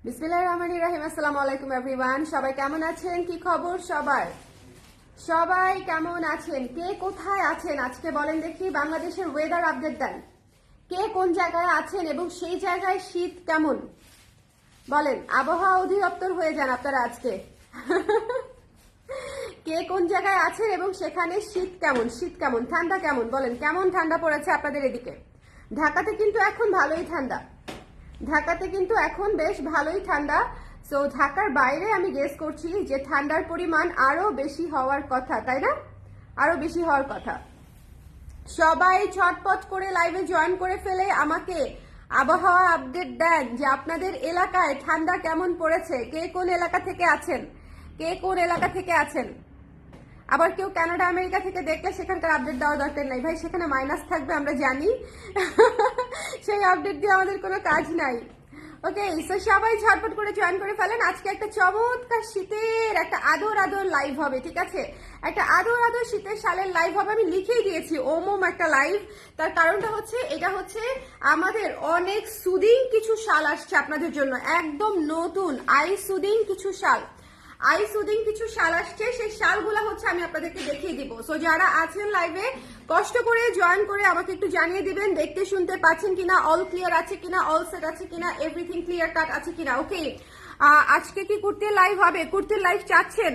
বিসমিল্লাহির রহমানির রহিম। আসসালামু আলাইকুম এভরিওয়ান। সবাই কেমন আছেন? কি খবর সবার? সবাই কেমন আছেন? কে কোথায় আছেন আজকে বলেন দেখি। বাংলাদেশের ওয়েদার আপডেট দেন। কে কোন জায়গায় আছেন এবং সেই জায়গায় শীত কেমন বলেন। আবহাওয়া অধিদপ্তর হয়ে যান আপনারা আজকে। কে কোন জায়গায় আছেন এবং সেখানে শীত কেমন, ঠান্ডা কেমন বলেন। কেমন ঠান্ডা পড়েছে আপনাদের এদিকে? ঢাকাতে কিন্তু এখন ভালোই ঠান্ডা। ঢাকাতে কিন্তু এখন বেশ ভালোই ঠান্ডা। সো ঢাকার বাইরে আমি গেস করছি যে ঠান্ডার পরিমাণ আরো বেশি হওয়ার কথা, তাই না? আরো বেশি হওয়ার কথা। সবাই ছটপট করে লাইভে জয়েন করে ফেলে আমাকে আবহাওয়া আপডেট দেন যে আপনাদের এলাকায় ঠান্ডা কেমন পড়েছে। কে কোন এলাকা থেকে আছেন? কে কোন এলাকা থেকে আছেন? আবার কেউ কানাডা আমেরিকা থেকে দেখলে সেখানকার আপডেট দেওয়ার দরকার নাই ভাই, সেখানে মাইনাস থাকবে আমরা জানি। সেই আপডেট দিয়ে আমাদের কোনো কাজ নাই। ওকে, সো সবাই ঝটপট করে জয়েন করে ফেলেন। আজকে একটা চমৎকার শীতের একটা আদর লাইভ হবে, ঠিক আছে? একটা আদর শীতের শালের লাইভ হবে। আমি লিখেই দিয়েছি ওমম একটা লাইভ। তার কারণটা হচ্ছে এটা হচ্ছে আমাদের অনেক সুদিং কিছু শাল আসছে আপনাদের জন্য, একদম নতুন আই সুদিং কিছু শাল। কিছু শাল আসছে, সেই শালগুলা হচ্ছে আমি আপনাদেরকে দেখিয়ে দিব। সো যারা আছেন লাইভে কষ্ট করে জয়েন করে আমাকে একটু জানিয়ে দিবেন দেখতে শুনতে পাচ্ছেন কিনা, অল ক্লিয়ার আছে কিনা, অল সেট আছে কিনা, এভরিথিং ক্লিয়ার কাট আছে কিনা। ওকে, আজকে কি কুর্তির লাইভ হবে? কুর্তির লাইভ চাচ্ছেন?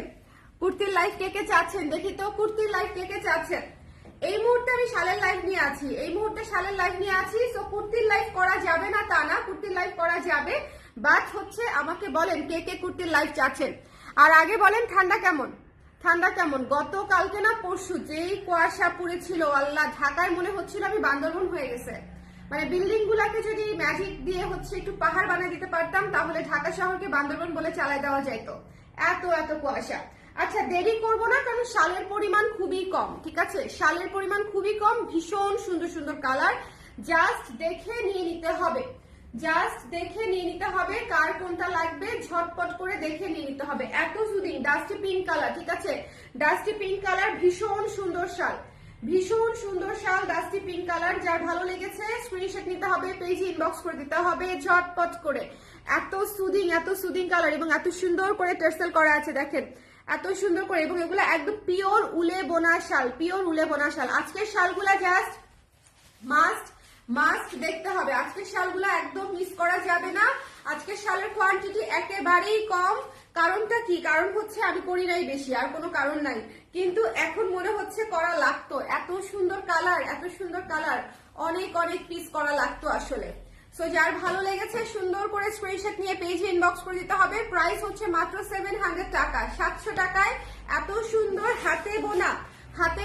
কুর্তির লাইভ কে কে চাচ্ছেন দেখি তো? কুর্তির লাইভ কে কে চাচ্ছেন? এই মুহূর্তে আমি শালের লাইভ নিয়ে আছি, এই মুহূর্তে শালের লাইভ নিয়ে আছি। সো কুর্তির লাইভ করা যাবে না তা না, কুর্তির লাইভ করা যাবে, বাট হচ্ছে আমাকে বলেন কে কে কুর্তির লাইভ চাচ্ছেন। আর আগে বলেন ঠান্ডা কেমন? ঠান্ডা কেমন? গতকালকে না পরশু যেই কুয়াশা পড়েছিল আল্লাহ, ঢাকায় মনে হচ্ছিল আমি বান্দরবন হয়ে গেছে। মানে বিল্ডিং গুলাকে যদি ম্যাজিক দিয়ে হচ্ছে একটু পাহাড় বানিয়ে দিতে পারতাম তাহলে ঢাকা শহরকে বান্দরবন বলে চালাই দেওয়া যাইতো। এত কুয়াশা। আচ্ছা দেরি করবো না, কারণ শালের পরিমাণ খুবই কম, ঠিক আছে? শালের পরিমাণ খুবই কম, ভীষণ সুন্দর সুন্দর কালার। জাস্ট দেখে নিয়ে নিতে হবে, কার কোনটা লাগবে ঝটপট করে দেখে নিয়ে নিতে হবে। এত সুদিং ডাস্টি পিঙ্ক কালার, ঠিক আছে? ডাস্টি পিঙ্ক কালার, ভীষণ সুন্দর শাল, ডাস্টি পিঙ্ক কালার। যার ভালো লেগেছে স্ক্রিনশট নিতে হবে, পেজে ইনবক্স করে দিতে হবে ঝটপট করে। এত সুদিং কালার এবং এত সুন্দর করে টার্সেল করা আছে দেখেন, এত সুন্দর করে। এবং এগুলো একদম পিওর উলে বোনা শাল, আজকের শালগুলা জাস্ট মাস্ট দেখতে হবে। আজকের শালগুলো একদম মিস করা যাবে না। আজকের শালের কোয়ান্টিটি একেবারেই কম। কারণটা কি? কারণ হচ্ছে আমি করি নাই বেশি, আর কোনো কারণ নাই। কিন্তু এখন মনে হচ্ছে করা লাগতো, এত সুন্দর কালার, অনেক পিস করা লাগতো আসলে। সো যার ভালো লেগেছে সুন্দর করে স্ক্রিনশট নিয়ে পেজে ইনবক্স করে দিতে হবে। প্রাইস হচ্ছে মাত্র 700 টাকা, 700 টাকায় এত সুন্দর হাতে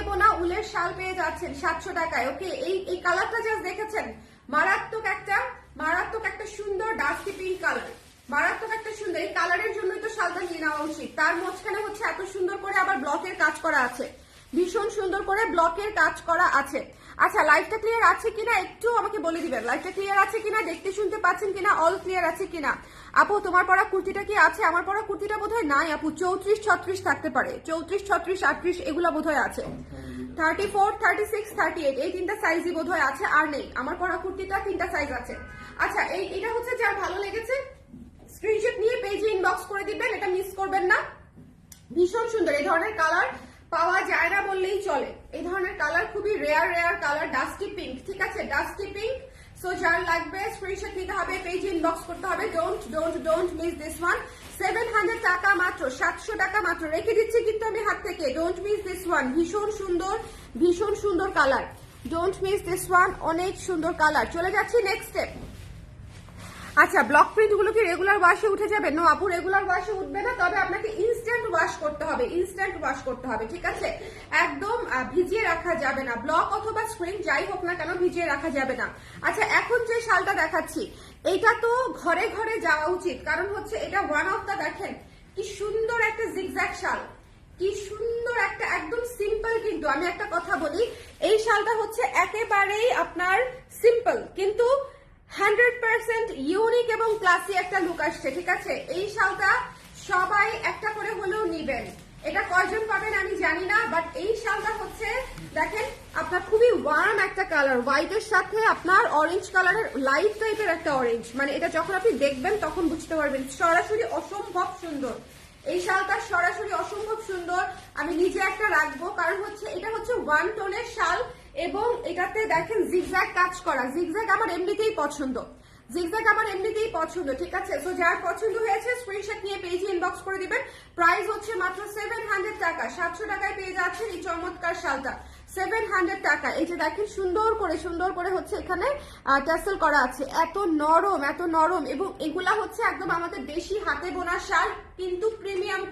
বোনা উলের শাল পেয়ে যাচ্ছেন 700 টাকায়। ওকে, এই কালারটা জাস্ট দেখেছেন, মারাত্মক একটা সুন্দর ডাস্টি পিঙ্ক কালার, মারাত্মক একটা সুন্দর। এই কালারের জন্যই তো শালটা নিয়ে নেওয়া উচিত। তার মাঝখানে হচ্ছে এত সুন্দর করে আবার ব্লকের কাজ করা আছে, ভীষণ সুন্দর করে ব্লকের কাজ করা আছে। আচ্ছা লাইভটা ক্লিয়ার আছে কিনা একটু আমাকে বলে দিবেন, লাইভটা ক্লিয়ার আছে কিনা, দেখতে শুনতে পাচ্ছেন কিনা, অল ক্লিয়ার আছে কিনা। আপু তোমার পরা কুর্তিটা কি আছে? আমার পরা কুর্তিটা বোধহয় নাই আপু, 34, 36 থাকতে পারে, 34, 36, 38 এগুলা বোধহয় আছে। 34, 36, 38 এই তিনটা সাইজই বোধহয় আছে, আর নেই। আমার পরা কুর্তিটা তিনটা সাইজ আছে। আচ্ছা এটা হচ্ছে যার ভালো লেগেছে স্ক্রিনশট নিয়ে পেজে ইনবক্স করে দিবেন, এটা মিস করবেন না। ভীষণ সুন্দর, এই ধরনের কালার পাওয়া যায় না বললেই চলে। এই ধরনের কালার খুবই রেয়ার কালার, ডাস্টি পিঙ্ক, ঠিক আছে? Dusty pink. সো যার লাগবে স্ক্রিনশট নিতে হবে, পেজে ইনবক্স করতে হবে। Don't miss this one. 700 টাকা মাত্র, 700 টাকা মাত্র রেখে দিচ্ছি কিন্তু আমি হাত থেকে। ডোন্ট মিস দিস ওয়ান, ভীষণ সুন্দর colour. Don't miss this one, অনেক সুন্দর কালার। চলে যাচ্ছি নেক্সট স্টেপ। আচ্ছা ব্লক প্রিন্ট গুলো কি রেগুলার ওয়াশে উঠে যাবে? নো আপু, রেগুলার ওয়াশে উঠবে না, তবে আপনাকে ইনস্ট্যান্ট ওয়াশ করতে হবে, ঠিক আছে? একদম ভিজিয়ে রাখা যাবে না, ব্লক অথবা স্প্রিং যাই হোক না কেন ভিজিয়ে রাখা যাবে না। আচ্ছা এখন যে শালটা দেখাচ্ছি এটা তো ঘরে ঘরে যাওয়া উচিত, কারণ হচ্ছে এটা ওয়ান অফ দা, দেখেন কি সুন্দর একটা জিগজ্যাগ শাল, কি সুন্দর একটা, একদম সিম্পল। কিন্তু আমি একটা কথা বলি, এই শালটা হচ্ছে একেবারেই আপনার সিম্পল কিন্তু 100% ইউনিক এবং ক্লাসি একটা লুক আসছে, ঠিক আছে? এই শালটা সবাই একটা করে হলেও নিবেন। এটা কয়জন পাবেন আমি জানি না, বাট এই শালটা হচ্ছে দেখেন আপনার আপনার খুবই ওয়ার্ম একটা কালার, হোয়াইটের সাথে আপনার অরেঞ্জ কালারের লাইট টাইপের একটা অরেঞ্জ, মানে এটা যখন আপনি দেখবেন তখন বুঝতে পারবেন সরাসরি অসম্ভব সুন্দর। এই শালটা সরাসরি অসম্ভব সুন্দর। আমি নিজে একটা রাখবো, কারণ হচ্ছে এটা হচ্ছে ওয়ান টোনের শাল এবং এটাতে দেখেন জিগজ্যাগ কাজ করা। জিগজ্যাগ আমার এমনিতেই পছন্দ, জিগজ্যাগ আমার এমনিতেই পছন্দ, ঠিক আছে। তো যার পছন্দ হয়েছে স্ক্রিনশট নিয়ে পেজে ইনবক্স করে দিবেন। প্রাইস হচ্ছে মাত্র 700 টাকা, 700 টাকায় পেয়ে যাচ্ছেন এই চমৎকার শালটা, 700 টাকা। এই যে দেখেন সুন্দর করে হচ্ছে এখানে টাসেল করা আছে, এত নরম এবং এগুলা হচ্ছে একদম আমাদের দেশি হাতে বোনা শাল, কিন্তু প্রিমিয়াম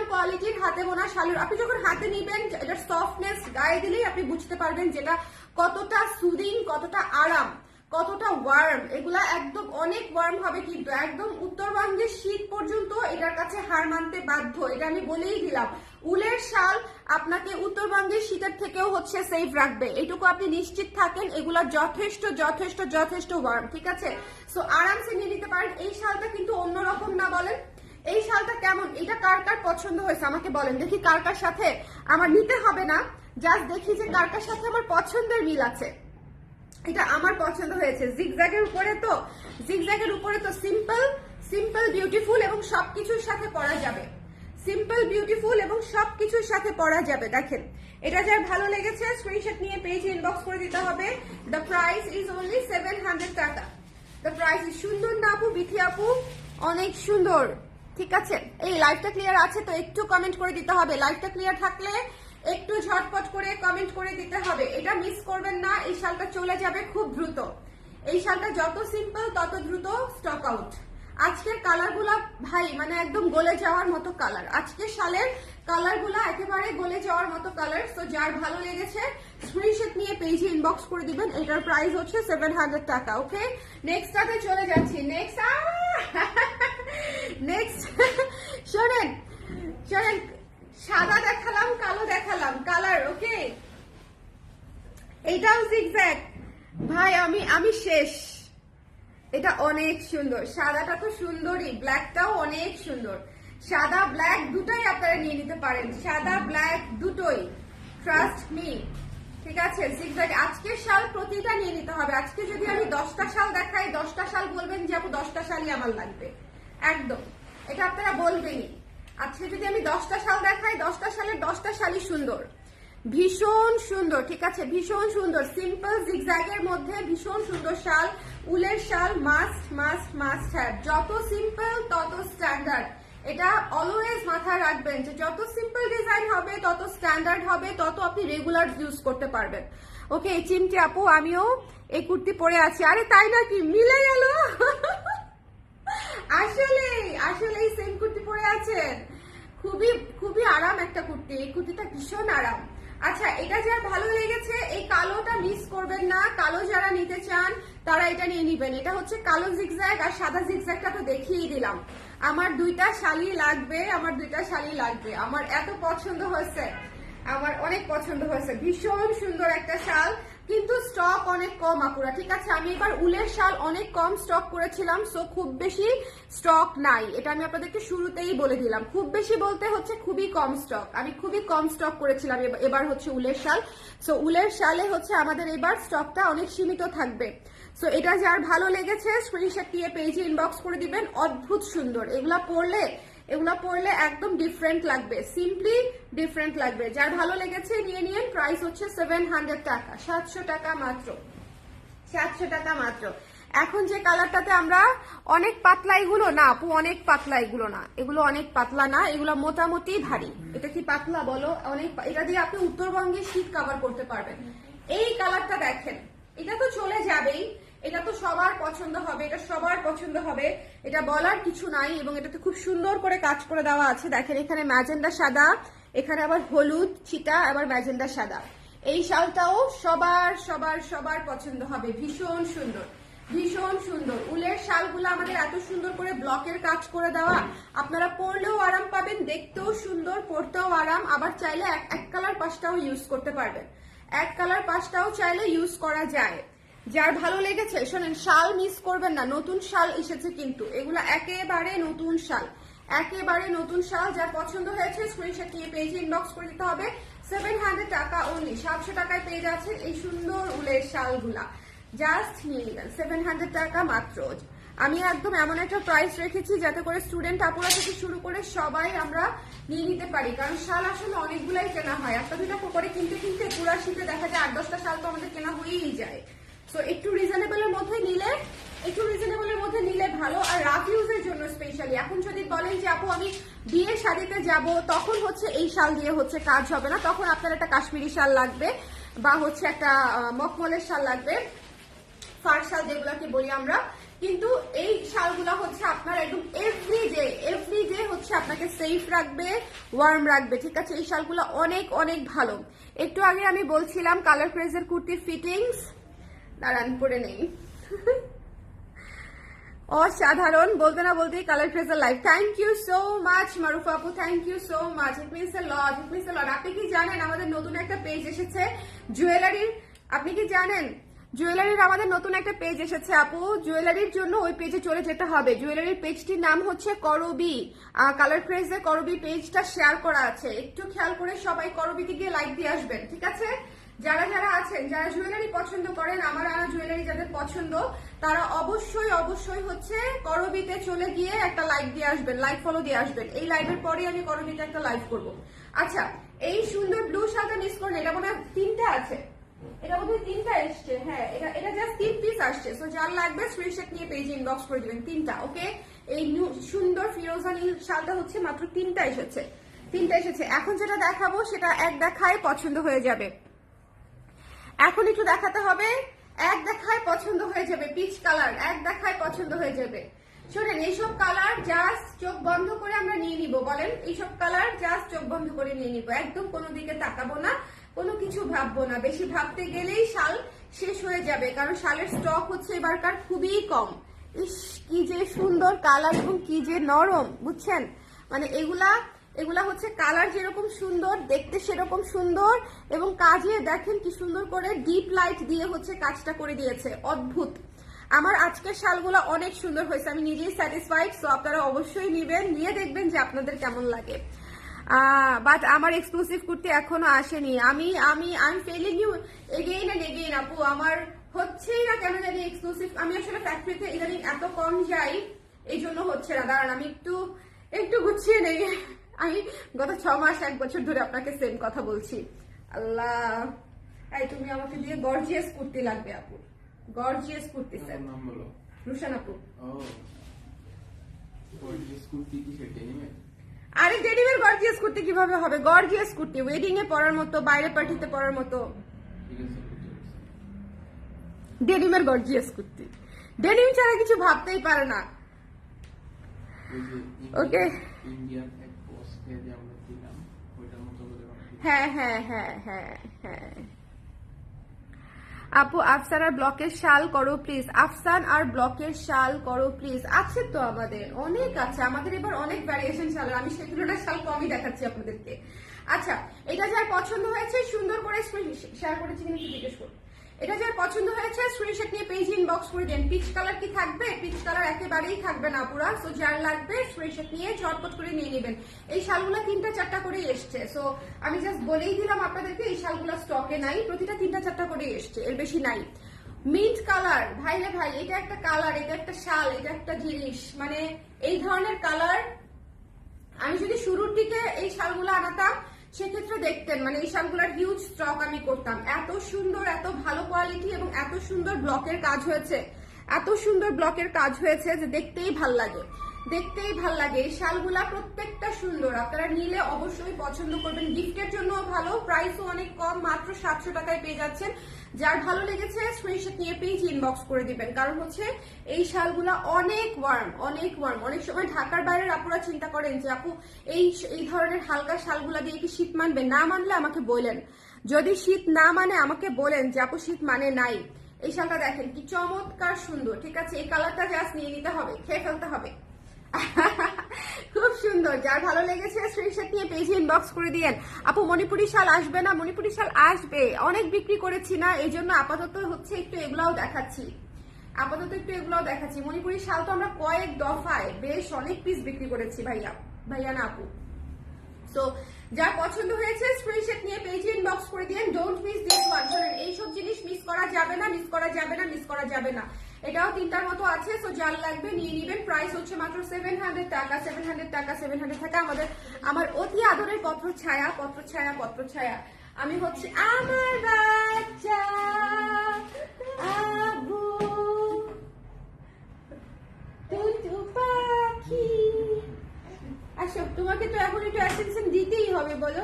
কোয়ালিটির হাতে বোনা শালের। আপনি যখন হাতে নিবেন এটার সফটনেস গায়ে দিলেই আপনি বুঝতে পারবেন যেটা কতটা সুদিং, কতটা আরাম, কতটা ওয়ার্ম। এগুলা একদম অনেক ওয়ার্ম হবে, কিন্তু একদম উত্তরবঙ্গের শীত পর্যন্ত এটার কাছে হার মানতে বাধ্য, এটা আমি বলেই দিলাম। উলের শাল আপনাকে উত্তরবঙ্গের শীতের থেকেও হচ্ছে সেফ রাখবে, এইটুকু আপনি নিশ্চিত থাকেন। এগুলা যথেষ্ট ওয়ার্ম, ঠিক আছে। সো আরামসে নিয়ে নিতে পারেন। এই শালটা কিন্তু অন্যরকম না, বলেন এই শালটা কেমন, এটা কার কার পছন্দ হয়েছে আমাকে বলেন দেখি। কার কার সাথে আমার নিতে হবে না, জাস্ট দেখি যে কার কার সাথে আমার পছন্দের মিল আছে। এটা আমার পছন্দ হয়েছে। জিগজ্যাগের উপরে তো সিম্পল বিউটিফুল এবং সবকিছুর সাথে পরা যাবে, দেখেন এটা যার ভালো লেগেছে স্ক্রিনশট নিয়ে পেজে ইনবক্স করে দিতে হবে। দ্য প্রাইস ইজ অনলি 700 টাকা। দ্য প্রাইস ইজ সুন্দর না আপু, বিথি আপু অনেক সুন্দর, ঠিক আছে। এই লাইভটা ক্লিয়ার আছে তো একটু কমেন্ট করে দিতে হবে, লাইভটা ক্লিয়ার থাকলে একটু ঝটপট করে কমেন্ট করে দিতে হবে, এটা মিস করবেন না। এই শালটা চলে যাবে খুব দ্রুত, এই শালটা যত সিম্পল তত দ্রুত স্টক আউট। আজকের কালারগুলা ভাই মানে একদম গলে যাওয়ার মতো কালার, আজকের শালের কালারগুলা একেবারে গলে যাওয়ার মতো কালার। তো যার ভালো লেগেছে স্ক্রিনশট নিয়ে পেজে ইনবক্স করে দিবেন। এটার প্রাইস হচ্ছে 700 টাকা। ওকে, নেক্সটটাতে চলে যাচ্ছি। নেক্সট শোনেন সাদা দেখালাম, কালো দেখালাম, কালার ওকে। এইটাও জিগজ্যাগ ভাই, আমি শেষ। এটা অনেক সুন্দর, সাদাটা তো সুন্দরই, ব্ল্যাকটাও অনেক সুন্দর। সাদা ব্ল্যাক দুটোই আপনারা নিয়ে নিতে পারেন, সাদা ব্ল্যাক দুটোই, ট্রাস্ট মি, ঠিক আছে। জিগজ্যাগ আজকের শাল প্রতিটা নিয়ে নিতে হবে। আজকে যদি আমি 10টা শাল দেখাই, 10টা শাল বলবেন যে আপু 10টা শালই আমার লাগবে, একদম এটা আপনারা বলবেনই। আজকে যদি আমি 10টা শাল দেখাই, 10টা শালের 10টা শালই সুন্দর, ভীষণ সুন্দর, ঠিক আছে, ভীষণ সুন্দর। সিম্পল জিগজ্যাগের মধ্যে ভীষণ সুন্দর শাল, উলের শাল মাস্ট হ্যাভ। যত সিম্পল তত স্ট্যান্ডার্ড, এটা অলওয়েজ মাথায় রাখবেন যে যত সিম্পল ডিজাইন হবে তত স্ট্যান্ডার্ড হবে, তত আপনি রেগুলার ইউজ করতে পারবেন। ওকে চিমটি আপু, আমিও এই কুর্তি পরে আছি। আরে তাই নাকি, মিলে গেল। আসলে সেম কুর্তি পরে আছেন, খুবই আরাম একটা কুর্তি, এই কুর্তিটা ভীষণ আরাম। আচ্ছা, এটা যার ভালো লেগেছে এই কালোটা মিস করবেন না, কালো যারা নিতে চান তারা এটা নিয়ে নিবেন। এটা হচ্ছে কালো জিগজ্যাগ আর সাদা জিগজ্যাগটা তো দেখিয়ে দিলাম। আমার দুইটা শালি লাগবে, আমার এত পছন্দ হয়েছে, আমার অনেক পছন্দ হয়েছে, ভীষণ সুন্দর একটা শাল, কিন্তু স্টক অনেক কম আপুরা, ঠিক আছে। আমি এবার উলের শাল অনেক কম স্টক করেছিলাম, সো খুব বেশি স্টক নাই, এটা আমি আপনাদেরকে শুরুতেই বলে দিলাম। খুব বেশি বলতে হচ্ছে খুবই কম স্টক, আমি খুবই কম স্টক করেছিলাম এবার হচ্ছে উলের শাল। সো উলের শালে হচ্ছে আমাদের এবার স্টকটা অনেক সীমিত থাকবে। সো এটা যার ভালো লেগেছে স্ক্রিনশট দিয়ে পেজে ইনবক্স করে দিবেন। অদ্ভুত সুন্দর, এগুলা পরলে একদম ডিফারেন্ট লাগবে, সিম্পলি ডিফারেন্ট লাগবে। যার ভালো লেগেছে নিয়ে নিন। প্রাইস হচ্ছে 700 টাকা, 700 টাকা মাত্র, 700 টাকা মাত্র। এখন যে কালারটাতে আমরা অনেক পাতলা, এগুলো না আপু, অনেক পাতলা এগুলো না, এগুলো অনেক পাতলা না, এগুলো মোটামুটি ভারী। এটা কি পাতলা বলো? অনেক, এটা দিয়ে আপনি উত্তরবঙ্গে শীত কভার করতে পারবেন। এই কালারটা দেখেন, এটা তো চলে যাবেই, এটা তো সবার পছন্দ হবে, এটা সবার পছন্দ হবে, এটা বলার কিছু নাই। এবং এটাতে খুব সুন্দর করে কাজ করে দেওয়া আছে, দেখেন এখানে ম্যাজেন্ডা সাদা, এখানে আবার হলুদ ছিটা, আবার ম্যাজেন্ডা সাদা। এই শালটাও সবার পছন্দ হবে, ভীষণ সুন্দর। উলের শালগুলো আমাদের এত সুন্দর করে ব্লকের কাজ করে দেওয়া, আপনারা পরলেও আরাম পাবেন, দেখতেও সুন্দর, পরতেও আরাম। আবার চাইলে এক কালার পাশটাও ইউজ করতে পারবেন, এক কালার পাশটাও চাইলে ইউজ করা যায়। যার ভালো লেগেছে শোনেন, শাল মিস করবেন না, নতুন শাল এসেছে কিন্তু, এগুলো একেবারে নতুন শাল, যার পছন্দ হয়েছে স্ক্রিনশট নিয়ে পেজে ইনবক্স করে দিতে হবে। 700 টাকা অনলি, 700 টাকায় পেয়ে যাচ্ছেন এই সুন্দর উলের শালগুলা। জাস্ট নিয়ে নেবেন 700 টাকা মাত্র। আমি একদম এমন একটা প্রাইস রেখেছি যাতে করে স্টুডেন্ট আপুরা থেকে শুরু করে সবাই আমরা নিয়ে নিতে পারি, কারণ শাল আসলে অনেকগুলাই কেনা হয়, একটা দুটা করে কিনতে কিনতে পুরা শীতে দেখা যায় 8-10টা শাল তো আমাদের কেনা হয়েই যায়। সো একটু রিজনেবলের মধ্যে নিলে ভালো। আর রাফ ইউজের জন্য স্পেশালি এখন যদি বলেন যে আপু আমি বিয়ে শাড়িতে যাব, তখন হচ্ছে এই শাল দিয়ে হচ্ছে কাজ হবে না, তখন আপনার একটা কাশ্মীরি শাল লাগবে বা হচ্ছে একটা মখমলের শাল লাগবে, ফার শাল যেগুলোকে বলি আমরা। কিন্তু এই শালগুলা হচ্ছে আপনার একদম এভরিডে হচ্ছে আপনাকে সেফ রাখবে, ওয়ার্ম রাখবে, ঠিক আছে? এই শালগুলো অনেক অনেক ভালো। একটু আগে আমি বলছিলাম কালার ক্রেজের কুর্তির ফিটিংস, দাঁড়ান পরে নেই। অসাধারণ, বলতে না বলতেই colour crazer live. Thank you so much Marufa আপু, thank you so much, it means a lot, it means a lot. আপনি কি জানেন আমাদের নতুন একটা পেজ এসেছে জুয়েলারির? আপনি কি জানেন জুয়েলারির আমাদের নতুন একটা পেজ এসেছে আপু? জুয়েলারির জন্য ওই পেজে চলে যেতে হবে। জুয়েলারির পেজটির নাম হচ্ছে করবি, কালার ক্রেজে করবি পেজটা শেয়ার করা আছে, একটু খেয়াল করে সবাই করবিতে গিয়ে লাইক দিয়ে আসবেন, ঠিক আছে? যারা যারা আছেন, যারা জুয়েলারি পছন্দ করেন, আমার আনা জুয়েলারি যাদের পছন্দ, তারা অবশ্যই হচ্ছে করবিতে চলে গিয়ে একটা লাইক দিয়ে আসবেন, লাইক ফলো দিয়ে আসবেন। এই লাইভের পরে আমি করবিতে একটা লাইভ করব। আচ্ছা, এই সুন্দর ব্লু শালটা মিস করেন, এটা মনে হয় 3টা আছে, এটা বোধহয় 3টা এসছে। হ্যাঁ, এটা জাস্ট 3 পিস আসছে। সো যার লাগবে স্ক্রিনশট নিয়ে পেজে ইনবক্স করে দিবেন, 3টা। ওকে, এই সুন্দর ফিরোজা নীল শালটা হচ্ছে মাত্র 3টা এসেছে। এখন যেটা দেখাবো সেটা এক দেখায় পছন্দ হয়ে যাবে। এখন একটু দেখাতে হবে, এক দেখায় পছন্দ হয়ে যাবে। পিচ কালার এক দেখায় পছন্দ হয়ে যাবে। শোনেন, এইসব কালার জাস্ট চোখ বন্ধ করে আমরা নিয়ে নিব। বলেন, এইসব কালার জাস্ট চোখ বন্ধ করে নিয়ে নিব, একদম কোনো দিকে তাকাবো না, কোনো কিছু ভাববো না। বেশি ভাবতে গেলেই শাল শেষ হয়ে যাবে, কারণ শালের স্টক হচ্ছে এবারকার খুবই কম। ইস, কি যে সুন্দর কালার এবং কি যে নরম, বুঝছেন? মানে এগুলা হচ্ছে কালার যেরকম সুন্দর, দেখতে সেরকম সুন্দর, এবং কাজে দেখেন কি সুন্দর করে ডিপ লাইট দিয়ে হচ্ছে কাজটা করে দিয়েছে, অদ্ভুত। আমার আজকের শালগুলো অনেক সুন্দর হয়েছে, আমি নিজেই স্যাটিসফাইড। সো আপনারা অবশ্যই নিবেন, নিয়ে দেখবেন যে আপনাদের কেমন লাগে। বাট আমার এক্সক্লুসিভ কুর্তি এখনো আসেনি। আমি feeling you again and again আপু, আমার হচ্ছেই না কেন জানি এক্সক্লুসিভ। আমি আসলে ফ্যাক্টরিতে ইদানিং এত কম যাই, এই জন্য হচ্ছে না। দাঁড়ান আমি একটু গুছিয়ে নেই। আমি গত 6 মাস 1 বছর ধরে আপনাকে সেম কথা বলছি। আল্লাহ, এই তুমি আমাকে দিয়ে গর্জিয়াস কুর্তি লাগবে আপু, গর্জিয়াস কুর্তি স্যার। রুশান আপু। আরে ডেনিমের গর্জিয়াস কুর্তি কিভাবে হবে? গর্জিয়াস কুর্তি ওয়েডিং এ পরার মতো, বাইরে পার্টিতে পরার মতো। ডেনিমের গর্জিয়াস কুর্তি, ডেনিম ছাড়া কিছু ভাবতেই পারে না। ওকে, হ্যাঁ। আপু আফসান আর ব্লকের শাল করো প্লিজ, আফসান আর ব্লকের শাল করো প্লিজ। আছে তো আমাদের অনেক আছে, আমাদের এবার অনেক ভ্যারিয়েশন শালের, আমি সেগুলোর শাল কমই দেখাচ্ছি আপনাদেরকে। আচ্ছা, এটা যার পছন্দ হয়েছে সুন্দর করে শেয়ার করেছি কিনা জিজ্ঞেস করুন। এটা যার পছন্দ হয়েছে স্ক্রিনশট নিয়ে পেজ ইনবক্স করে দেন। পিচ কালার কি থাকবে? পিচ কালার একেবারেই থাকবে না পুরা। সো যার লাগবে স্ক্রিনশট নিয়ে ঝটপট করে নিয়ে নেবেন। এই শালগুলা 3টা-4টা করে এসছে। সো আমি জাস্ট বলেই দিলাম আপনাদেরকে, এই শালগুলা স্টকে নাই, প্রতিটা 3টা-4টা করে এসছে, এর বেশি নাই। মিন্ট কালার, ভাই রে ভাই, এটা একটা কালার, এটা একটা শাল, এটা একটা জিনিস, মানে এই ধরনের কালার আমি যদি শুরুর দিকে এই শালগুলো আনাতাম সেক্ষেত্রে দেখতেন মানে এই শালগুলোর হিউজ স্টক আমি করতাম। এত সুন্দর, এত ভালো কোয়ালিটি এবং এত সুন্দর ব্লকের কাজ হয়েছে, এত সুন্দর ব্লকের কাজ হয়েছে যে দেখতেই ভাল লাগে, দেখতেই ভাল লাগে। এই শালগুলা প্রত্যেকটা সুন্দর, আপনারা নিলে অবশ্যই পছন্দ করবেন। গিফটের জন্য ভালো, প্রাইসও অনেক কম, মাত্র 700 টাকায় পেয়ে যাচ্ছেন। যার ভালো লেগেছে স্ক্রিনশট নিয়ে পেজ ইনবক্স করে দিবেন, কারণ হচ্ছে এই শালগুলা অনেক ওয়ার্ম, অনেক ওয়ার্ম। অনেক সময় ঢাকার বাইরের আপুরা চিন্তা করেন যে আপু এই ধরনের হালকা শালগুলা দিয়ে কি শীত মানবে? না মানলে আমাকে বলেন, যদি শীত না মানে আমাকে বলেন যে আপু শীত মানে নাই। এই শালটা দেখেন কি চমৎকার সুন্দর, ঠিক আছে? এই কালারটা জাস্ট নিয়ে নিতে হবে, খেয়ে ফেলতে হবে। খুব সুন্দর, যার ভালো লেগেছে স্ক্রিনশট নিয়ে পেজে ইনবক্স করে দিয়েন। আপু মণিপুরি শাল আসবে না? মণিপুরি শাল আসবে, অনেক বিক্রি করেছি না, এই জন্য আপাতত হচ্ছে একটু এগুলাও দেখাচ্ছি, মণিপুরি শাল তো আমরা কয়েক দফায় বেশ অনেক পিস বিক্রি করেছি ভাইয়া না আপু। সো যার পছন্দ হয়েছে স্ক্রিনশট নিয়ে পেজে ইনবক্স করে দিন। Don't miss this one. শুনুন, এইসব জিনিস মিস করা যাবে না, মিস করা যাবে না, মিস করা যাবে না। এটাও 3টার মতো আছে, সো যার লাগবে নিয়ে নেবেন। প্রাইস হচ্ছে মাত্র 700 টাকা, 700 টাকা, 700 টাকা। আমার অতি আদরের পত্র ছায়া, আমি হচ্ছে আমার বাচ্চা আবু টুটু পাখি। আসো, তোমাকে তো এখন একটু অ্যাটেনশন দিতেই হবে, বলো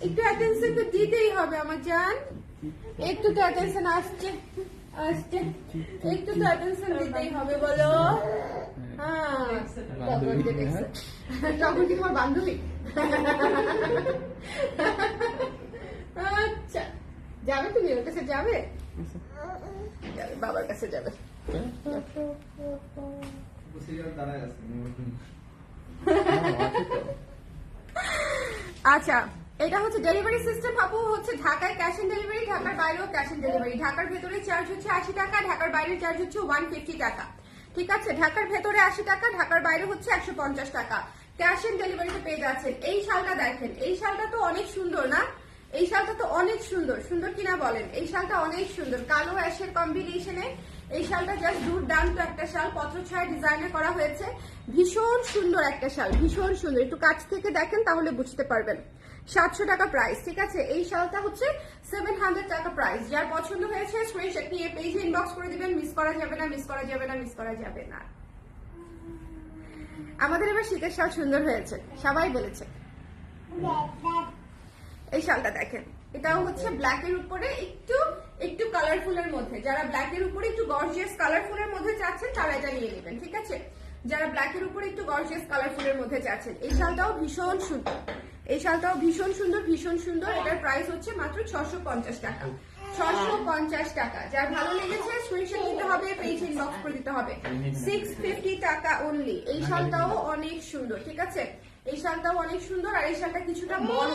একটু অ্যাটেনশন তো দিতেই হবে আমার জান। একটু তো অ্যাটেনশন আসছে, একটু তো অ্যাটেনশন দিতেই হবে, বলো। হ্যাঁ, তখন কি তোমার বান্ধবী? আচ্ছা, যাবে তুমি ওর কাছে? যাবে, বাবার কাছে যাবে। আচ্ছা, এটা হচ্ছে ডেলিভারি সিস্টেম আপু, হচ্ছে ঢাকায় ক্যাশ অন ডেলিভারি, ঢাকার বাইরেও ক্যাশ অন ডেলিভারি। ঢাকার ভেতরে চার্জ হচ্ছে 80 টাকা, ঢাকার বাইরে চার্জ হচ্ছে 150 টাকা। ঠিক আছে, ঢাকার ভেতরে 80 টাকা, ঢাকার বাইরে হচ্ছে 150 টাকা। ক্যাশ অন ডেলিভারিতে পেয়ে যাচ্ছেন। এই শালটা দেখেন, এই শালটা তো অনেক সুন্দর না? এই শালটা তো অনেক সুন্দর, সুন্দর কিনা বলেন? এই শালটা অনেক সুন্দর, কালো অ্যাশের কম্বিনেশনে এই শালটা জাস্ট দুর্দান্ত একটা শাল, পত্রছায়া ডিজাইনে করা হয়েছে। ভীষণ সুন্দর একটা শাল, ভীষণ সুন্দর। একটু কাছ থেকে দেখেন তাহলে বুঝতে পারবেন। 700 টাকা প্রাইস। ঠিক আছে, এই শালটা হচ্ছে 700 টাকা প্রাইস। যার পছন্দ হয়েছে স্ক্রিনশট নিয়ে পেজে ইনবক্স করে দিবেন। মিস করা যাবে না, মিস করা যাবে না, মিস করা যাবে না। আমাদের এবার শীতের শাল সুন্দর হয়েছে, সবাই বলেছে। এই শালটা দেখেন, এটাও হচ্ছে ব্ল্যাকের উপরে একটু একটু কালারফুলের মধ্যে। যারা ব্ল্যাকের উপরে একটু গর্জিয়াস কালারফুলের মধ্যে চাচ্ছেন তারা এটা নিয়ে নেবেন। ঠিক আছে, যারা ব্ল্যাকের উপরে একটু গর্জিয়াস কালারফুলের মধ্যে চাচ্ছেন। এই শালটাও ভীষণ সুন্দর, এই শালটাও ভীষণ সুন্দর, ভীষণ সুন্দর। এটার প্রাইস হচ্ছে মাত্র 650 টাকা, 650 টাকা। যার ভালো লেগেছে স্ক্রিনশট নিতে হবে, পেজ ইনবক্স করে দিতে হবে। 650 টাকা অনলি। এই শালটাও অনেক সুন্দর। ঠিক আছে, এই শালটাও অনেক সুন্দর, আর এই শালটা কিছুটা বড়,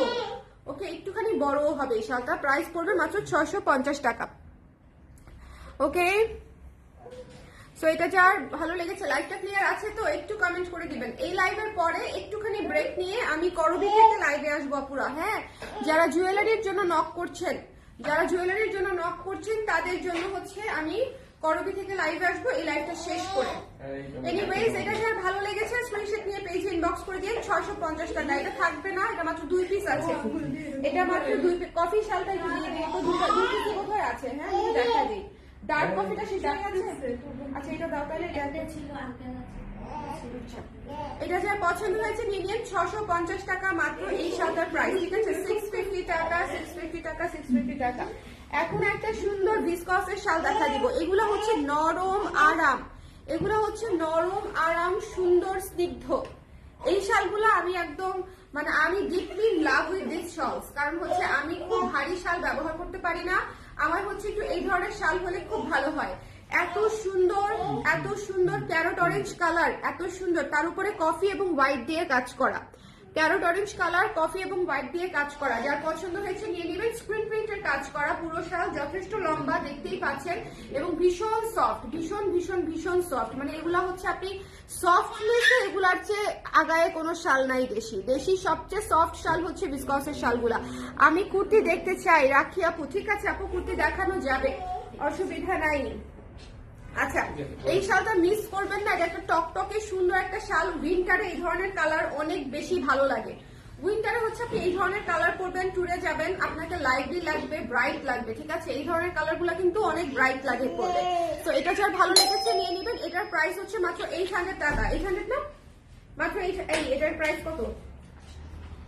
ওকে, একটুখানি বড়ও হবে। এই শালটা প্রাইস পড়বে মাত্র 650 টাকা। ওকে, সো এটা যার ভালো লেগেছে, লাইভটা ক্লিয়ার আছে তো একটু কমেন্ট করে দিবেন। এই লাইভের পরে একটুখানি ব্রেক নিয়ে আমি করবি থেকে লাইভে আসবো আপুরা। হ্যাঁ, যারা জুয়েলারির জন্য নক করছেন, যারা জুয়েলারির জন্য নক করছেন তাদের জন্য হচ্ছে আমি করবি থেকে লাইভে আসবো এই লাইভটা শেষ করে। এনিওয়েজ, এটা যার ভালো লেগেছে স্ক্রিনশট নিয়ে পেজে ইনবক্স করে দিন। 650 টাকা। এটা থাকবে না, এটা মাত্র 2 পিস আছে। এটা মাত্র 2 পিস। কফি শালটা একটু দিয়ে দিই, তো 2 পিস কোথায় আছে? হ্যাঁ, আমি দেখা দিই। ডার্ক কফিটা সেটা আছে। আচ্ছা, এটা দাও তাহলে। এটা ছিল আঙ্কেল আছে। এটা যার পছন্দ হয়েছে নিয়ে নিন। 650 টাকা মাত্র এই শালটার প্রাইস। ঠিক আছে, 650 টাকা, 650 টাকা, 650 টাকা। এখন একটা সুন্দর ভিসকসের শাল দেখা দিব। এগুলো হচ্ছে নরম আরাম, এগুলো হচ্ছে নরম আরাম, সুন্দর স্নিগ্ধ। এই শালগুলো আমি একদম মানে আমি ডিপলি লাভ উইথ দিস শালস। কারণ হচ্ছে আমি খুব ভারী শাল ব্যবহার করতে পারি না, আমার হচ্ছে একটু এই ধরনের শাল হলে খুব ভালো হয়। এত সুন্দর, এত সুন্দর ক্যারট অরেঞ্জ কালার, এত সুন্দর, তার উপরে কফি এবং হোয়াইট দিয়ে কাজ করা। ক্যারট অরেঞ্জ কালার, কফি এবং হোয়াইট দিয়ে কাজ করা। যার পছন্দ হয়েছে নিয়ে নেবেন। স্ক্রিন প্রিন্টের কাজ করা পুরো শাল, যথেষ্ট লম্বা দেখতেই পাচ্ছেন, এবং ভীষণ সফট, ভীষণ ভীষণ ভীষণ সফট। মানে এগুলা হচ্ছে আপনি সফটনেসে এগুলার চেয়ে আগায় কোনো শাল নাই। দেশি সবচেয়ে সফট শাল হচ্ছে ভিসকসের শালগুলা। আমি কুর্তি দেখতে চাই, রাখি আপু। ঠিক আছে আপু, কুর্তি দেখানো যাবে, অসুবিধা নাই। আচ্ছা, এই শালটা মিস করবেন না। এটা একটা টকটকে সুন্দর একটা শাল। উইন্টারে এই ধরনের কালার অনেক বেশি ভালো লাগে। উইন্টারে হচ্ছে আপনি এই ধরনের কালার পরবেন, ট্যুরে যাবেন, আপনাকে লাইভলি লাগবে, ব্রাইট লাগবে। ঠিক আছে, এই ধরনের কালার গুলা কিন্তু অনেক ব্রাইট লাগে পরবে। তো এটা যার ভালো লেগেছে নিয়ে নেবেন। এটার প্রাইস হচ্ছে মাত্র 800 টাকা। 800 না, মাত্র এটার প্রাইস কত?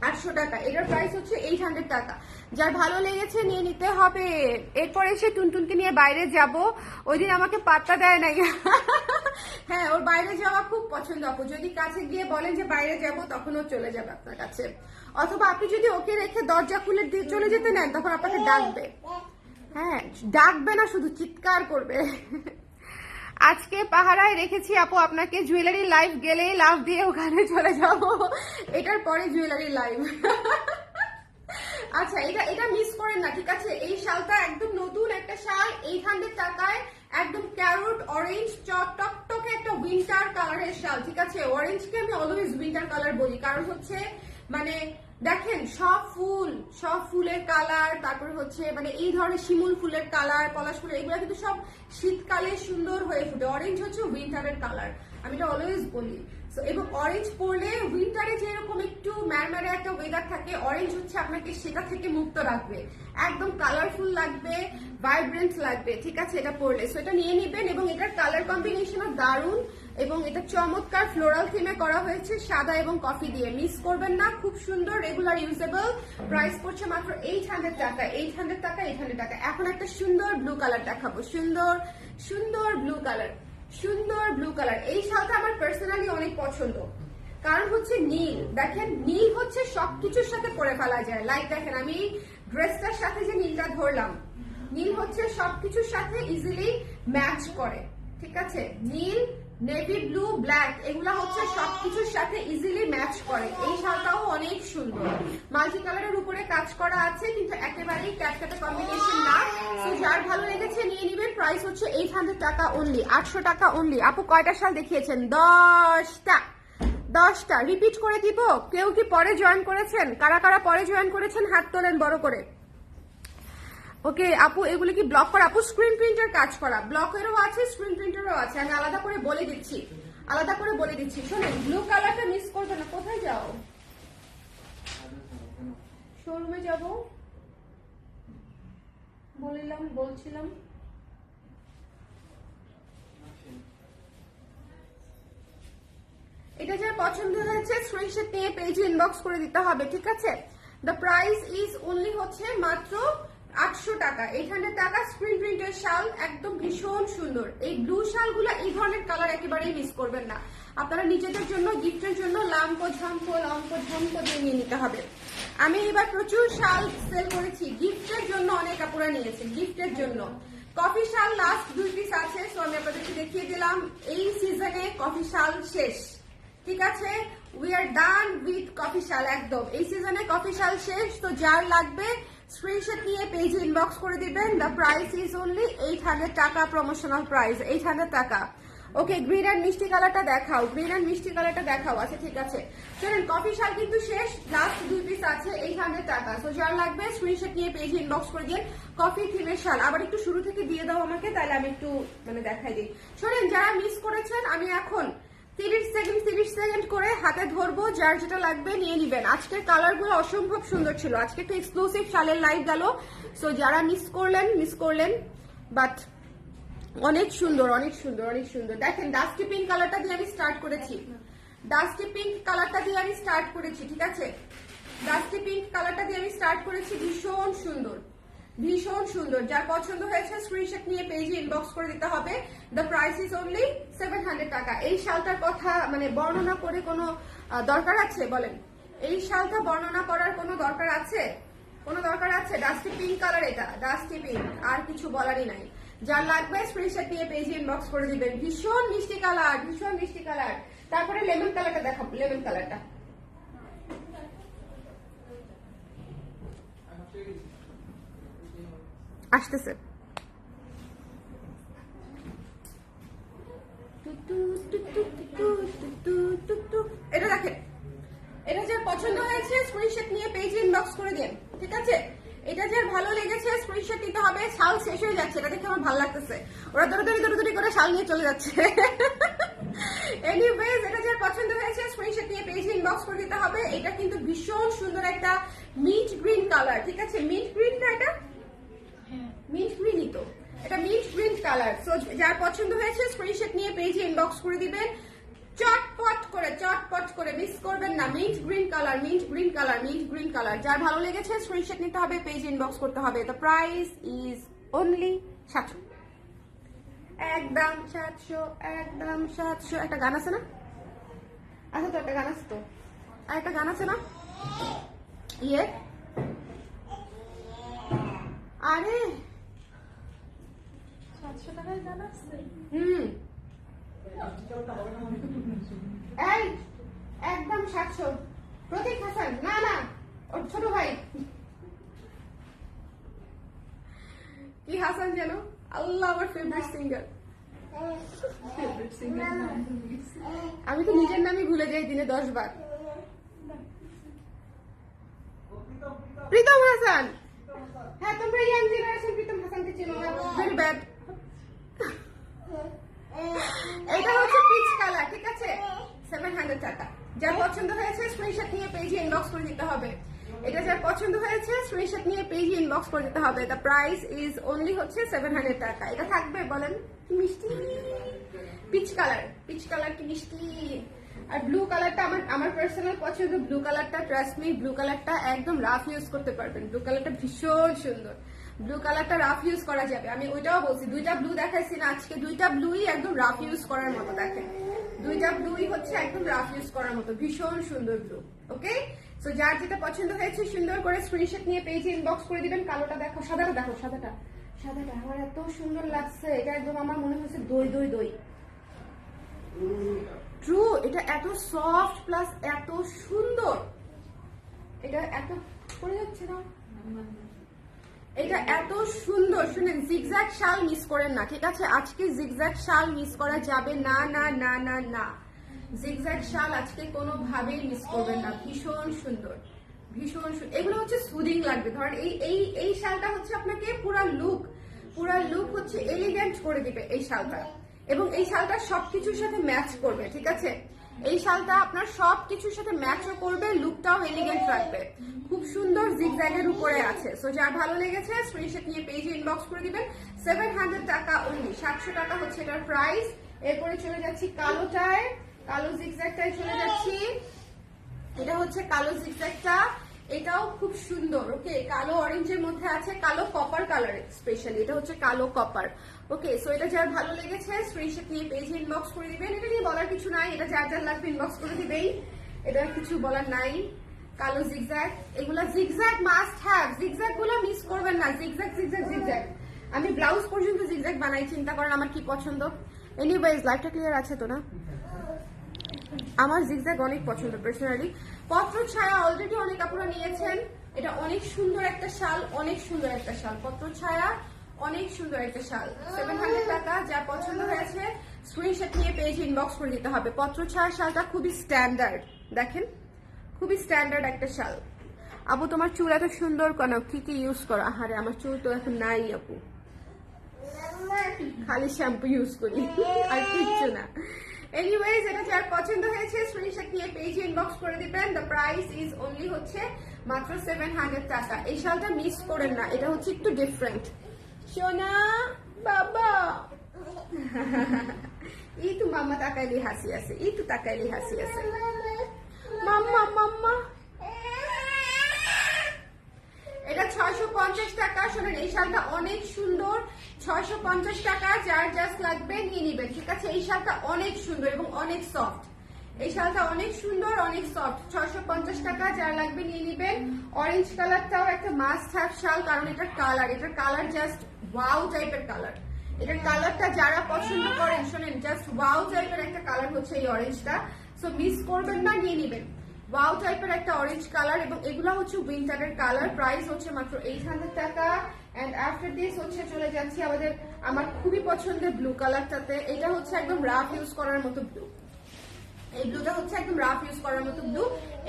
800 টাকা। এটার প্রাইস হচ্ছে 800 টাকা। যার ভালো লেগেছে নিয়ে নিতে হবে। এরপর এসে টুনটুনকে নিয়ে বাইরে যাব। ওই দিন আমাকে পাত্তা দেয় নাই। হ্যাঁ, ওর বাইরে যাওয়া খুব পছন্দ আপু। যদি কাছে গিয়ে বলেন যে বাইরে যাব, তখন ও চলে যাবে আপনার কাছে। অথবা আপনি যদি ওকে রেখে দরজা খুলে চলে যেতে নেন, তখন আপনাকে ডাকবে। হ্যাঁ, ডাকবে না, শুধু চিৎকার করবে। আজকে পাহারায় রেখেছি আপু আপনাকে। জুয়েলারি লাইভ গেলে লাভ দিয়ে ওখানে চলে যাব। এটার পরে জুয়েলারি লাইভ। আচ্ছা, এটা মিস করেন না। ঠিক আছে, এই শালটা একদম নতুন একটা শাল, 800 টাকায়, একদম ক্যারট অরেঞ্জ টকটকে একটা উইন্টার কালারের শাল। ঠিক আছে, অরেঞ্জকে আমি অলওয়েজ উইন্টার কালার বলি, কারণ হচ্ছে মানে দেখেন সব ফুলের কালার, তারপরে হচ্ছে মানে এই ধরনের শিমুল ফুলের কালার, পলাশ ফুলের, এগুলো কিন্তু সব শীতকালে সুন্দর হয়ে ফুটে। অরেঞ্জ হচ্ছে উইন্টারের কালার, আমি এটা অলওয়েজ বলি। এবং অরেঞ্জ পরলে উইন্টারে যেরকম একটু ম্যারম্যারে একটা ওয়েদার থাকে, অরেঞ্জ হচ্ছে আপনাকে সেটা থেকে মুক্ত রাখবে, একদম কালারফুল লাগবে, ভাইব্রেন্ট লাগবে, ঠিক আছে এটা পরলে। সো এটা নিয়ে নিবেন, এবং এটার কালার কম্বিনেশনও দারুণ, এবং এটা চমৎকার ফ্লোরাল থিমে করা হয়েছে সাদা এবং কফি দিয়ে, মিস করবেন না, খুব সুন্দর, রেগুলার ইউজেবল। প্রাইস পড়ছে মাত্র 800 টাকা, 800 টাকা, 800 টাকা। এখন একটা সুন্দর ব্লু কালার দেখাবো, সুন্দর ব্লু কালার, সুন্দর ব্লু কালার। এই শালটা আমার পার্সোনালি অনেক পছন্দ, কারণ হচ্ছে নীল। দেখেন নীল হচ্ছে সবকিছুর সাথে পরে ফেলা যায়। লাইক দেখেন আমি ড্রেসটার সাথে যে নীলটা ধরলাম, নীল হচ্ছে সবকিছুর সাথে ইজিলি ম্যাচ করে, ঠিক আছে। নীল, নেভি ব্লু, ব্ল্যাক, এগুলা হচ্ছে সবকিছুর সাথে ইজিলি ম্যাচ করে। এই শালটাও অনেক সুন্দর, মাল্টি কালারের উপরে কাজ করা আছে, কিন্তু একেবারেই ক্যাটক্যাটে কম্বিনেশন না। তো যার ভালো লেগেছে নিয়ে নিবেন। প্রাইস হচ্ছে 800 টাকা অনলি, 800 টাকা অনলি। আপু কয়টা শাল দেখিয়েছেন? 10টা। রিপিট করে দিব। কেউ কি পরে জয়েন করেছেন? কারা কারা পরে জয়েন করেছেন হাত তোলেন বড় করে। ওকে আপু, এগুলো কি ব্লক করা? আপু স্ক্রিন প্রিন্টের কাজ করা, ব্লকেরও আছে, স্ক্রিন প্রিন্টেরও আছে। আমি আলাদা করে বলে দিচ্ছি, শোনেন ব্লু কালারটা মিস করবে না। কোথায় যাও? শোরুমে যাব বলছিলাম। এটা যার পছন্দ হয়েছে স্ক্রিনশট নিয়ে পেজে ইনবক্স করে দিতে হবে, ঠিক আছে। দ্য প্রাইস ইজ অনলি হচ্ছে মাত্র 800 টাকা, 800 টাকা। স্ক্রিন প্রিন্টের শাল, একদম ভীষণ সুন্দর। এই ব্লু শালগুলো, এই ধরনের কালার একেবারেই মিস করবেন না। আপনারা নিজেদের জন্য, গিফটের জন্য লম্প ঝম্প দিয়ে নিয়ে নিতে হবে। আমি এবার প্রচুর শাল সেল করেছি, গিফটের জন্য অনেক আপুরা নিয়েছে, গিফটের জন্য। কফি শাল লাস্ট 2 পিস আছে, সো আমি আপনাদেরকে দেখিয়ে দিলাম। এই সিজনে কফি শাল শেষ, ঠিক আছে। We are done with coffee শাল, একদম এই সিজনে কফি শাল শেষ। তো যার লাগবে স্ক্রিনশট নিয়ে পেজে ইনবক্স করে দিবেন। দ্য প্রাইস ইজ অনলি 800 টাকা, প্রমোশনাল প্রাইস 800 টাকা। ওকে, গ্রিন অ্যান্ড মিষ্টি কালারটা দেখাও, আচ্ছা ঠিক আছে। চলেন, কফি শাল কিন্তু শেষ, লাস্ট 2 পিস আছে, 800 টাকা। তো যার লাগবে স্ক্রিনশট নিয়ে পেজে ইনবক্স করে দিন। কফি থিমের শাল আবার একটু শুরু থেকে দিয়ে দাও আমাকে, তাহলে আমি একটু মানে দেখাই দিই। শোনেন, যারা মিস করেছেন, আমি এখন 30 সেকেন্ড করে হাতে ধরবো, যার যেটা লাগবে নিয়ে নিবেন। আজকের কালারগুলো অসম্ভব সুন্দর ছিল, আজকে একটু এক্সক্লুসিভ শালের লাইভ গেল। সো যারা মিস করলেন, বাট অনেক সুন্দর। দেখেন ডাস্টি পিঙ্ক কালারটা দিয়ে আমি স্টার্ট করেছি, ঠিক আছে। ডাস্টি পিঙ্ক কালারটা দিয়ে আমি স্টার্ট করেছি, ভীষণ সুন্দর। যার পছন্দ হয়েছে স্ক্রিনশট নিয়ে পেজে ইনবক্স করে দিতে হবে। দ্য প্রাইস ইজ অনলি 700 টাকা। এই শালটার কথা মানে বর্ণনা করে কোনো দরকার আছে বলেন? এই শালটা বর্ণনা করার কোনো দরকার আছে? ডাস্টি পিঙ্ক কালার, এটা ডাস্টি পিঙ্ক, আর কিছু বলারই নাই। যার লাগবে স্ক্রিনশট নিয়ে পেজে ইনবক্স করে দিবেন। ভীষণ মিষ্টি কালার। তারপরে লেমন কালারটা দেখাবো, লেমন কালারটা আসতেছে। এটা দেখেন, এটা যার পছন্দ হয়েছে স্ক্রিনশট নিয়ে পেজে ইনবক্স করে দিন, ঠিক আছে। এটা যার ভালো লেগেছে স্ক্রিনশট নিতে হবে। শাল শেষ হয়ে যাচ্ছে, এটা দেখে আমার ভালো লাগতেছে। ওরা দৌড়াদৌড়ি করে শাল নিয়ে চলে যাচ্ছে। এনিওয়েজ, এটা যার পছন্দ হয়েছে স্ক্রিনশট নিয়ে পেজে ইনবক্স করে দিতে হবে। এটা কিন্তু ভীষণ সুন্দর একটা মিন্ট গ্রিন কালার, ঠিক আছে। মিন্ট গ্রিন না, এটা মিন্ট গ্রিনই তো, এটা মিন্ট গ্রিন কালার। সো যার পছন্দ হয়েছে স্ক্রিনশট নিয়ে পেজে ইনবক্স করে দিবেন। চটপট করে মিস করবেন না। Mint green colour. যার ভালো লেগেছে স্ক্রিনশট নিতে হবে, পেজ ইনবক্স করতে হবে। দ্য প্রাইস ইজ অনলি 700, একদম 700। একটা গান আছে না? আচ্ছা, তো একটা গান আছে, তো আর একটা গান আছে না? ইয়ে, আরে 700 টাকায় গান আছে। এই একদম 700। প্রতীক হাসান, না ওর ছোট ভাই, কি হাসান যেন, আল্লাহ, আমার ফেভারিট সিঙ্গার। আমি তো নিজের নামই ভুলে যাই দিনে 10 বার। প্রীতম হাসান, হ্যাঁ তোমরা ইয়াং জেনারেশন প্রীতম হাসানকে চেনো না, ভেরি ব্যাড। এটা হচ্ছে পিচ কালার, ঠিক আছে, 700 টাকা। যার পছন্দ হয়েছে স্ক্রিনশট নিয়ে পেজে ইনবক্স করে দিতে হবে। এটা যার পছন্দ হয়েছে স্ক্রিনশট নিয়ে পেজে ইনবক্স করে দিতে হবে। দ্য প্রাইস ইজ অনলি হচ্ছে 700 টাকা। এটা থাকবে, বলেন কি মিষ্টি পিচ কালার, পিচ কালার কি মিষ্টি। আর ব্লু কালারটা আমার পার্সোনাল পছন্দ, ব্লু কালারটা, ট্রাস্ট মি ব্লু কালারটা একদম রাফ ইউজ করতে পারবেন। ব্লু কালারটা ভীষণ সুন্দর, ব্লু কালারটা রাফ ইউজ করা যাবে। আমি ওইটাও বলছি, দুইটা ব্লু দেখাইছি না আজকে, দুইটা ব্লুই একদম রাফ ইউজ করার মতো। দেখেন দুইটা ব্লুই হচ্ছে একদম রাফ ইউজ করার মতো, ভীষণ সুন্দর ব্লু। ওকে, সো যার যেটা পছন্দ হয়েছে সুন্দর করে স্ক্রিনশট নিয়ে পেজে ইনবক্স করে দিবেন। কালোটা দেখো, সাদাটা দেখো, সাদাটা সাদাটা আমার এত সুন্দর লাগছে। এটা একদম আমার মনে হচ্ছে দই দই দই। ট্রু, এটা এত সফট প্লাস এত সুন্দর, এটা এত পড়ে যাচ্ছে না, এটা এত সুন্দর। শুনেন, জিগজ্যাগ শাল মিস করেন না, ঠিক আছে? আজকে জিগজ্যাগ শাল মিস করা যাবে না, না না না না, জিগজ্যাগ শাল আজকে কোনোভাবেই মিস করবেন না। ভীষণ সুন্দর, ভীষণ সুন্দর। এগুলো হচ্ছে সুদিং লাগবে। ধরেন এই শালটা হচ্ছে আপনাকে পুরা লুক হচ্ছে এলিগেন্ট করে দিবে এই শালটা, এবং এই শালটা সবকিছুর সাথে ম্যাচ করবে, ঠিক আছে? এই শালটা আপনার সবকিছুর সাথে ম্যাচও করবে, লুকটাও এলিগেন্ট রাখবে। খুব সুন্দর জিগজ্যাগের উপরে আছে। সো যার ভালো লেগেছে স্ক্রিনশট নিয়ে পেজে ইনবক্স করে দিবেন। 700 টাকা অনলি, 700 টাকা হচ্ছে এটার প্রাইস। এরপরে চলে যাচ্ছি কালোটায়, কালো জিগজ্যাগটায় চলে যাচ্ছি। এটা হচ্ছে কালো জিগজ্যাগটা, এটাও খুব সুন্দর। ওকে, কালো অরেঞ্জের মধ্যে আছে, কালো কপার কালার স্পেশালি, এটা হচ্ছে কালো কপার। ওকে, সো এটা যার ভালো লেগেছে স্ক্রিনশট নিয়ে পেজে ইনবক্স করে দিবেন। এটা নিয়ে বলার কিছু নাই, এটা যার যার লাগবে ইনবক্স করে দিবেই, এটা কিছু বলার নাই। কালো জিগজ্যাগ, এগুলা জিগজ্যাগ মাস্ট হ্যাভ, জিগজ্যাগ গুলো মিস করবেন না। জিগজ্যাগ জিগজ্যাগ জিগজ্যাগ, আমি ব্লাউজ পর্যন্ত জিগজ্যাগ বানাই, চিন্তা করেন আমার কি পছন্দ। এনিওয়েজ, লাইফটা ক্লিয়ার আছে তো না? আমার জিগজ্যাগ অনেক পছন্দ পার্সোনালি। পত্র ছায়া অলরেডি অনেক আপুরা নিয়েছেন। এটা অনেক সুন্দর একটা শাল, অনেক সুন্দর একটা শাল, পত্র ছায়া অনেক সুন্দর একটা শাল। 700 টাকা। যা পছন্দ হয়েছে স্ক্রিনশট নিয়ে পেজে ইনবক্স করে দিতে হবে। পত্র ছায়া শালটা খুবই স্ট্যান্ডার্ড, দেখেন খুবই স্ট্যান্ডার্ড একটা শাল। আপু তোমার চুল এত সুন্দর কেন, কি কি ইউজ করো? আহারে আমার চুল তো এখন নাই আপু, খালি শ্যাম্পু ইউজ করি আর কিচ্ছু না। এনিওয়েজ, এটা যার পছন্দ হয়েছে স্ক্রিনশট নিয়ে পেজে ইনবক্স করে দিবেন। দ্য প্রাইস ইজ অনলি হচ্ছে মাত্র 700 টাকা। এই শালটা মিস করেন না, এটা হচ্ছে একটু ডিফারেন্ট। সোনা বাবা, এই তো মাম্মা তাকাইলি হাসি আছে, এই তো তাকাইলি হাসি আছে, মাম্মা মাম্মা। এটা 650 টাকা। শোনেন, এই শালটা অনেক সুন্দর, 650 টাকা। যার জাস্ট লাগবে নিয়ে নিবেন, ঠিক আছে? এই শালটা অনেক সুন্দর এবং অনেক সফট, এই শালটা অনেক সুন্দর, অনেক সফট। 650 টাকা, যার লাগবে নিয়ে নিবেন। অরেঞ্জ কালারটাও একটা মাস্ট হ্যাভ শাল, কারণ এটার কালার জাস্ট ওয়াও টাইপের কালার। এটার কালারটা যারা পছন্দ করেন, শোনেন, জাস্ট ওয়াও টাইপের একটা কালার হচ্ছে এই অরেঞ্জটা। সো মিস করবেন না, নিয়ে নিবেন। ওয়াও টাইপের একটা অরেঞ্জ কালার, এবং এগুলা হচ্ছে উইন্টারের কালার। প্রাইস হচ্ছে মাত্র 800 টাকা। এন্ড আফটার দিস হচ্ছে চলে যাচ্ছি আমার খুবই পছন্দের ব্লু কালারটাতে। এটা হচ্ছে একদম রাফ ইউজ করার মতো ব্লু, এই ব্লুটা হচ্ছে একদম রাফ ইউজ করার মতো ব্লু।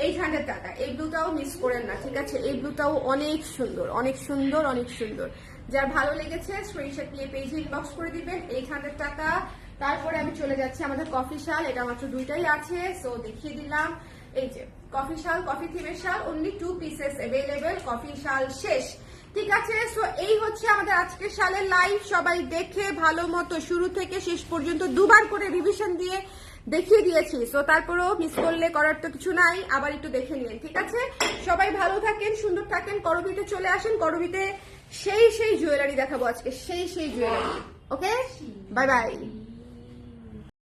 800 টাকা। এই ব্লুটাও মিস করেন না, ঠিক আছে? এই ব্লুটাও অনেক সুন্দর, অনেক সুন্দর, অনেক সুন্দর। যার ভালো লেগেছে স্ক্রিনশট নিয়ে পেজে ইনবক্স করে দিবেন। 800 টাকা। তারপরে আমি চলে যাচ্ছি আমাদের কফি শাল, এটা মাত্র দুইটাই আছে, সো দেখিয়ে দিলাম। এই যে কফি শাল, কফি থিমের শাল, অনলি 2 পিসেস अवेलेबल। কফি শাল শেষ, ঠিক আছে? সো এই হচ্ছে আমাদের আজকের শালের লাইভ। সবাই দেখে ভালো মতো শুরু থেকে শেষ পর্যন্ত দুবার করে রিভিশন দিয়ে দেখিয়ে দিয়েছি। সো তারপরেও মিস করলে করার তো কিছু নাই, আবার একটু দেখে নিন, ঠিক আছে? সবাই ভালো থাকেন, সুন্দর থাকেন। করবিতে চলে আসেন, করবিতে সেই জুয়েলারি দেখাবো আজকে, সেই জুয়েলারি। ওকে, বাই বাই।